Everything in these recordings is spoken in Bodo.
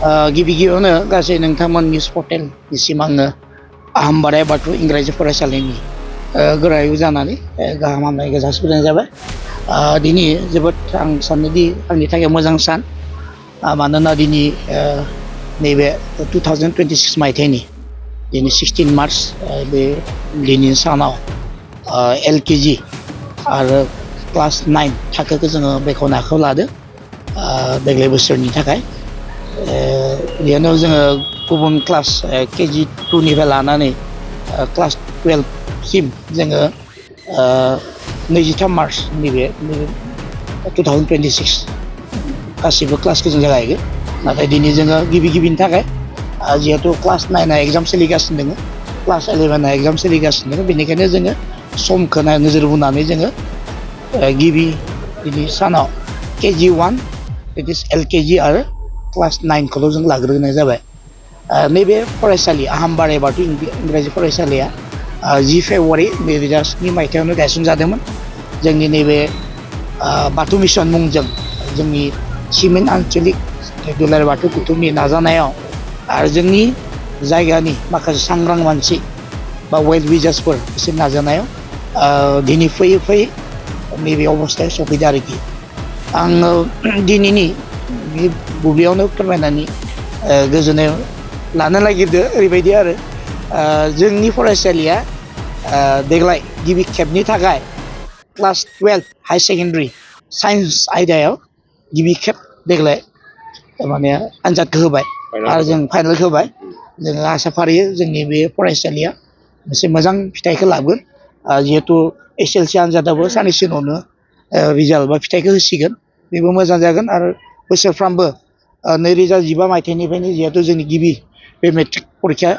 गिबि गिबियावनो गासै नोंथांमोन निउस पर्टेलनिसिम आङो आहमबाराय बाथौ इंराजि फरायसालिनि गोरायुं जानानै गाहाम हामलायनायखौ जासिहरनाय जाबाय। दिनै जोबोद आं सानोदि आंनि थाखाय मोजां सान, मानोना दिनै नैबे 2026 मायथाइनि दिनै 16 मार्च बे दिनैनि सानाव LKG आरो क्लास 9 थाखोखौ जोङो बेखेवनो आखायाव लादों देग्लाय बोसोरनि थाखाय। बेयावनो जोङो गुबुन क्लास KG 2 निफ्राय लानानै क्लास 12 सिम जोङो 23 मार्च नैबे 2026 गासिबो क्लासखौ जों जागायगोन। नाथाय दिनै जोङो गिबिनि थाखाय जिहेतु क्लास 9 एग्जाम सोलिगासिनो दङ, क्लास 11 एग्जाम सोलिगासिनो दङ, बेनिखायनो जोङो समखौ नोजोर बोनानै जोङो गिबि दिनै सानाव KG 1 that is LKG आरो क्लास 9 खौल' जों लाग्रोनाय जाबाय। नैबे फरायसालि आहमबाराय बाथौ इंराजि फरायसालिया 10 फेब्रुवारि 2007 मायथाइयावनो गायसनजादोंमोन। जोंनि नैबे बाथौ मिसन मुंजों जोंनि सिमेन्ट आन्चलिक दुलाराय बाथौ गौथुमनि नाजानायाव आरो जोंनि जायगानि माखासे सांग्रां मानसि बा वेल विजार्सफोर बिसोर नाजानायाव दिनै फैयै फैयै नैबे अबस्थायाव सफैदों आरोखि। आङो दिनैनि बे बुब्लियावनो फोरमायनानै गोजोननाय लानो नागिरदों ओरैबायदि आरो जोंनि फरायसालिया देग्लाय गिबि खेबनि थाखाय क्लास 12 हाई सेकेन्डारि साइन्स आयदायाव गिबि खेब देग्लाय माने आनजादखौ होबाय आरो जों फाइनाल होबाय। जोङो आसा फारियो जोंनि बे फरायसालिया मोनसे मोजां फिथाइखौ लागोन, जिहेतु SSLC आनजादाबो साननैसो उनावनो रिजाल्ट बा फिथाइखौ होसिगोन, बेबो मोजां जागोन। आरो बोसोरफ्रामबो 2015 मायथाइनिफ्रायनो जिहेतु जोंनि गिबि बे मेट्रिक परिखा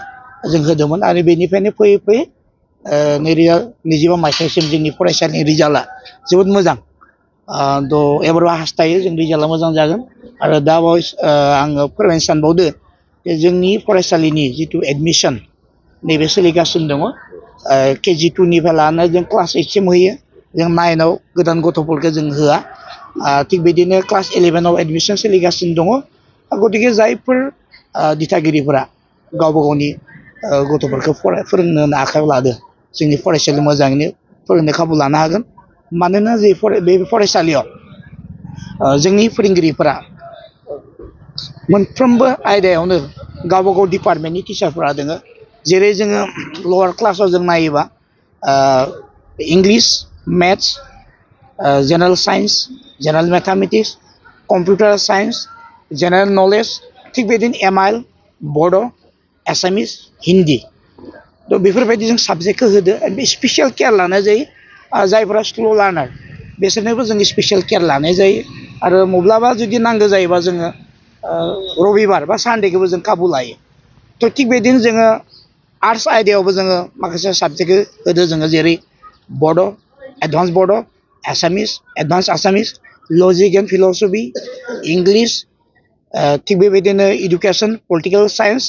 जों होदोंमोन आरो बेनिफ्रायनो फैयै फैयै 2025 मायथाइसिम जोंनि फरायसालिनि रिजाल्टआ जोबोद मोजां। एबाराव हास्थायो जों रिजाल्टआ मोजां जागोन। आरो दा आङो फोरमायनो सानबावदो जे जोंनि फरायसालिनि जिथु एडमिसन नैबे सोलिगासिनो दङ। KG 2 निफ्राय लानानै जों क्लास 8 सिम होयो, जों 9आव गोदान गथ'फोरखौ जों होआ। थिग बिदिनो क्लास 11आव एडमिसन सोलिगासिनो दङ। गतिके जायफोर दिथागिरिफोरा गावबा गावनि गथ'फोरखौ फोरोंनो आखायाव लादो, जोंनि फरायसालियाव मोजाङैनो फोरोंनो खाबु लानो हागोन। मानोना बे फरायसालियाव जोंनि फोरोंगिरिफोरा मोनफ्रोमबो आयदायावनो गावबा गाव डिपार्टमेन्टनि टिचारफोरा दङ। जेरै जोङो लवार क्लासाव जों नायोबा English, maths, general science, general mathematics, computer science, general knowledge, थिग बिदिनो MIL, बड', एसामिस, हिन्दी, थ' बेफोरबायदि जों साबजेक्टखौ होदो। बे स्पेसियेल केयार लानाय जायो। जायफोरा स्ल' लार्नार बिसोरनोबो जों स्पेसियेल केयार लानाय जायो। आरो माब्लाबा जुदि नांगौ जायोबा जोङो रबिबार बा सानडेखौबो जों खाबु लायो। थ' थिग बिदिनो जोङो आर्ट्स आयदायावबो जोङो माखासे साबजेक्टखौ होदो जोङो, जेरै बड', एडभान्स बड', Assamese, advance Assamese, logic and philosophy, English, थिग बेबायदिनो इडुकेसन, पलिटिकेल साइन्स,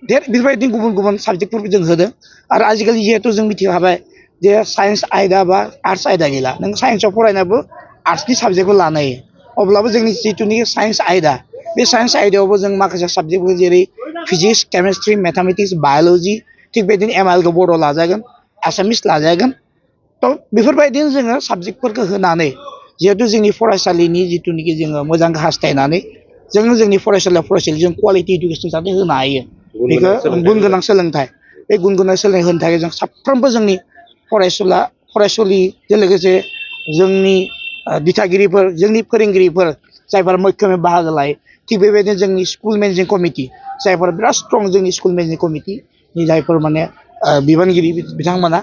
बेफोरबायदिनो गुबुन गुबुन साबजेक्टफोरखौ जों होदों। आरो आजिखालि जिहेथु जों मिथिखाबाय जे साइन्स आयदा बा आर्ट्स आयदा गैला, नों साइन्सआव फरायनाबो आर्ट्सनि साबजेक्टखौ लानो हायो। अब्लाबो जोंनि जिथुनिखि साइन्स आयदा, बे साइन्स आयदायावबो जों माखासे साबजेक्टफोर जेरै फिजिक्स, केमेस्ट्रि, मेथामेटिक्स, बाय'लजि, थिग बेदिनो MILखौ बर' लाजागोन, एसामिस लाजागोन। थ' बेफोरबायदिनो जोङो साबजेक्टफोरखौ होनानै जिहेतु जोंनि फरायसालिनि जिथुनिखि जोङो मोजां हास्थायनानै जोंनि फरायसालियाव जों क्वालिटि इडुकेसन जाहाथे होनो हायो, बेखौ गुन गोनां सोलोंथाइ, बे गुन गोनां सोलोंथाइ होनो थाखाय जों साफ्रोमबो जोंनि फरायसुलिजों लोगोसे जोंनि दिथागिरिफोर, जोंनि फोरोंगिरिफोर जायफोरा मैखोमै बाहागो लायो, थिग बेबायदिनो जोंनि स्कुल मेनेजिं कमिटि जायफोरा बिराद स्ट्रं, जोंनि स्कुल मेनेजिं कमिटिनि जायफोर माने बिबानगिरि बिथांमोना,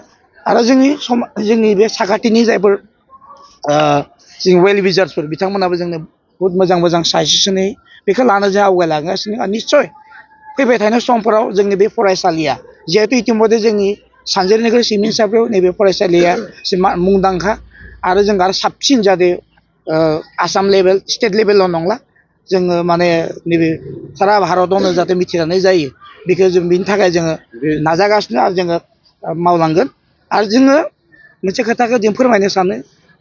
आरो जोंनि बे साखाथिनि जायफोर जों वेल विजार्सफोर बिथांमोनाबो जोंनो बहुद मोजां मोजां साजेसनै बेखौ लानो जों आवगायलांगासिनो। आरो निस्सय फैबाय थानाय समफोराव जोंनि बे फरायसालिया जिहेतु इतिमধ্যे जोंनि सानजेर नोगोर सिमेन्ट नैबे फरायसालिया मुंदांखा, आरो जों आरो साबसिन जाहाथे आसाम लेभेल, स्टेट लेभेलाव नंला, जोङो माने नैबे सारा भारतावनो जाहाथे मिथिजानाय जायो, बेखौ जों बिनि थाखाय जोङो नाजागासिनो आरो जोङो मावलांगोन। आरो जोङो मोनसे खोथाखौ जों फोरमायनो सानो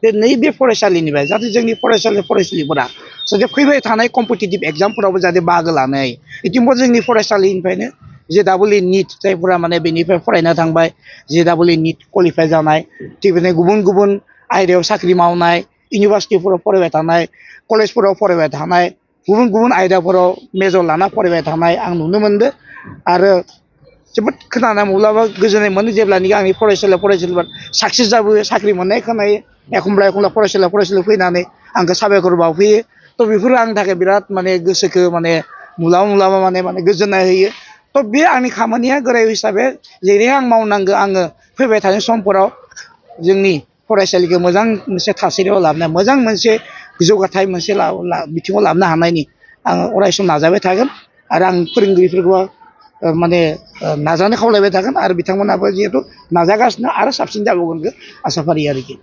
नैबे फरायसालिनिफ्राय जाहाथे जोंनि फरायसालिफोरा जाहाथे फैबाय थानाय कम्पिटिटिभ एग्जामफोरावबो जाहाथे बाहागो लानो हायो इतिमध्य जोंनि फरायसालिनिफ्रायनो JEE NEET जायफोरा माने बेनिफ्राय फरायना थांबाय JEE NEET क्वालिफाइ जानाय थिग बिदिनो गुबुन गुबुन आयदायाव साख्रि मावनाय इउनिभार्सिटिफोराव फरायबाय थानाय कलेजफोराव फरायबाय थानाय गुबुन गुबुन आयदाफोराव मेजर लाना फरायबाय थानाय आं नुनो मोनदों आरो जोबोद खोनाना माब्लाबा गोजोननाय मोनो जेब्लानोखि आंनि फरायसालिफोरा साक्सेस जाबोयो साख्रि मोननाय खोनायो एखमब्ला फरायसालि फैनानै आंखौ साबायखर बावफैयो थ' बेफोरो आंनि थाखाय बिराद माने गोसोखौ माने मुलामा माने गोजोननाय होयो थ' बे आंनि खामानिया गोराय हिसाबै जेरै आं मावनांगौ आङो फैबाय थानाय समफोराव जोंनि फरायसालिखौ मोजां मोनसे थासारियाव लाबोनाय मोजां मोनसे जौगाथाय मोनसे बिथिङाव लाबोनो हानायनि आङो अरायसम नाजाबाय थागोन आरो आं फोरोंगिरिफोरखौ माने नाजानो खावलायबाय थागोन आरो बिथांमोनाबो जिहेथु नाजागासिनो आरो साबसिन जाबावगोनखौ आसा फारियो आरोखि